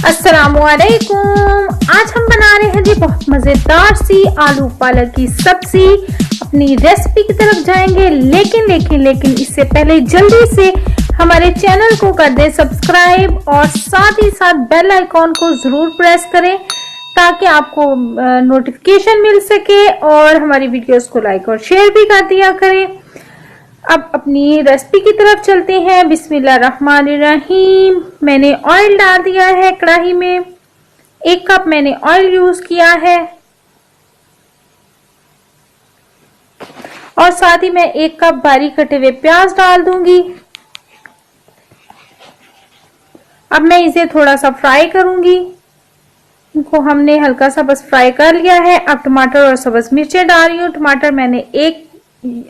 अस्सलामुअलैकुम। आज हम बना रहे हैं जी बहुत मजेदार सी आलू पालक की सब्जी। अपनी रेसिपी की तरफ जाएंगे, लेकिन इससे पहले जल्दी से हमारे चैनल को कर दें सब्सक्राइब और साथ ही साथ बेल आइकॉन को जरूर प्रेस करें ताकि आपको नोटिफिकेशन मिल सके और हमारी वीडियोस को लाइक और शेयर भी कर दिया करें। अब अपनी रेसिपी की तरफ चलते हैं। बिस्मिल्लाहिर्रहमानिर्रहीम। मैंने ऑयल डाल दिया है कढ़ाई में। 1 कप मैंने ऑयल यूज किया है और साथ ही मैं 1 कप बारीक कटे हुए प्याज डाल दूंगी। अब मैं इसे थोड़ा सा फ्राई करूंगी। इनको हमने हल्का सा बस फ्राई कर लिया है। अब टमाटर और सब्ज मिर्चें डाल रही हूँ। टमाटर मैंने 1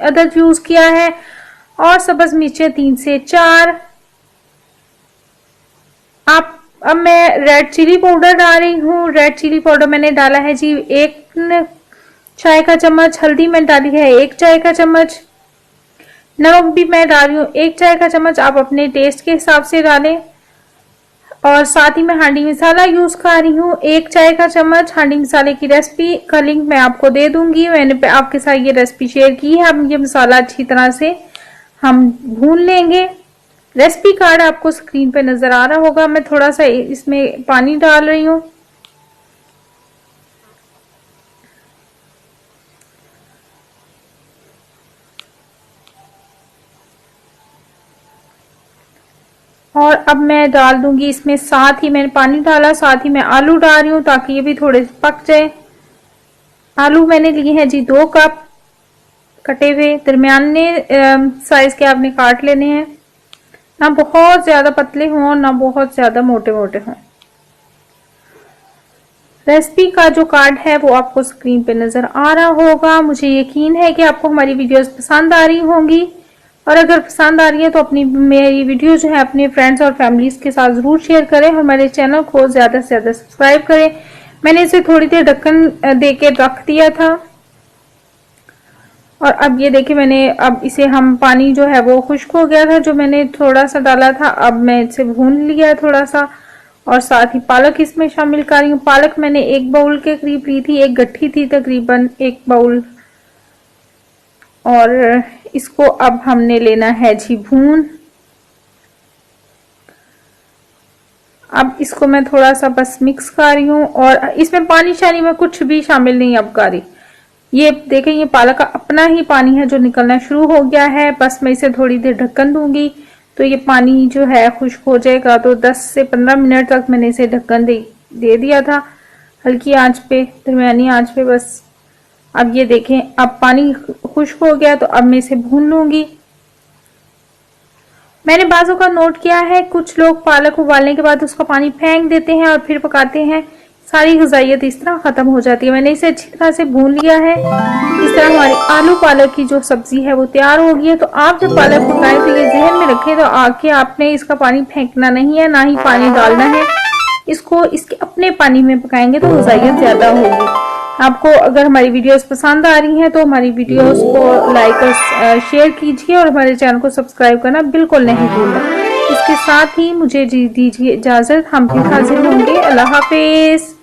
अदद यूज किया है और सब्ज मिर्चें 3 से 4। अब मैं रेड चिली पाउडर डाल रही हूँ। रेड चिली पाउडर मैंने डाला है जी 1 चाय का चम्मच। हल्दी मैंने डाली है 1 चाय का चम्मच। नमक भी मैं डाल रही हूँ 1 चाय का चम्मच। आप अपने टेस्ट के हिसाब से डालें। और साथ ही मैं हांडी मसाला यूज कर रही हूँ 1 चाय का चम्मच। हांडी मसाले की रेसिपी का लिंक मैं आपको दे दूंगी। मैंने आपके साथ ये रेसिपी शेयर की है। अब ये मसाला अच्छी तरह से हम भून लेंगे। रेसिपी कार्ड आपको स्क्रीन पे नजर आ रहा होगा। मैं थोड़ा सा इसमें पानी डाल रही हूँ। और अब मैं डाल दूंगी इसमें, साथ ही मैंने पानी डाला, साथ ही मैं आलू डाल रही हूँ ताकि ये भी थोड़े पक जाए। आलू मैंने लिए हैं जी 2 कप कटे हुए। दरमियाने साइज के आपने काट लेने हैं, ना बहुत ज्यादा पतले हों ना बहुत ज्यादा मोटे मोटे हों। रेसिपी का जो कार्ड है वो आपको स्क्रीन पे नजर आ रहा होगा। मुझे यकीन है कि आपको हमारी वीडियोस पसंद आ रही होंगी और अगर पसंद आ रही है तो मेरी वीडियो जो है अपने फ्रेंड्स और फैमिलीज के साथ जरूर शेयर करें और हमारे चैनल को ज्यादा से ज्यादा सब्सक्राइब करें। मैंने इसे थोड़ी देर ढक्कन दे के रख दिया था और अब ये देखिए मैंने अब इसे हम पानी जो है वो खुश्क हो गया था जो मैंने थोड़ा सा डाला था। अब मैं इसे भून लिया थोड़ा सा और साथ ही पालक इसमें शामिल कर रही हूँ। पालक मैंने 1 बाउल के करीब ली थी, 1 गट्ठी थी तकरीबन 1 बाउल। और इसको अब हमने लेना है जी भून। अब इसको मैं थोड़ा सा बस मिक्स कर रही हूँ और इसमें पानी शानी में कुछ भी शामिल नहीं अब कर रही। ये देखें ये पालक का अपना ही पानी है जो निकलना शुरू हो गया है। बस मैं इसे थोड़ी देर ढक्कन दूंगी तो ये पानी जो है खुश्क हो जाएगा। तो 10 से 15 मिनट तक मैंने इसे ढक्कन दे दिया था हल्की आंच पे, दरमियानी आंच पे बस। अब ये देखें अब पानी खुश्क हो गया तो अब मैं इसे भून लूंगी। मैंने बाजों का नोट किया है कुछ लोग पालक उबालने के बाद उसका पानी फेंक देते हैं और फिर पकाते हैं, सारी ग़िज़ाइयत इस तरह खत्म हो जाती है। मैंने इसे अच्छी तरह से भून लिया है। इस तरह हमारी आलू पालक की जो सब्जी है वो तैयार हो गई है। तो आप जब पालक पकाएं तो ये जहन में रखें तो आके आपने इसका पानी फेंकना नहीं है, ना ही पानी डालना है। इसको इसके अपने पानी में पकाएंगे तो ग़िज़ाइयत ज्यादा होगी। आपको अगर हमारी वीडियोस पसंद आ रही हैं तो हमारी वीडियोस को लाइक और शेयर कीजिए और हमारे चैनल को सब्सक्राइब करना बिल्कुल नहीं भूलना। इसके साथ ही मुझे दीजिए इजाजत। हम फिर हाजिर होंगे। अल्लाह हाफिज।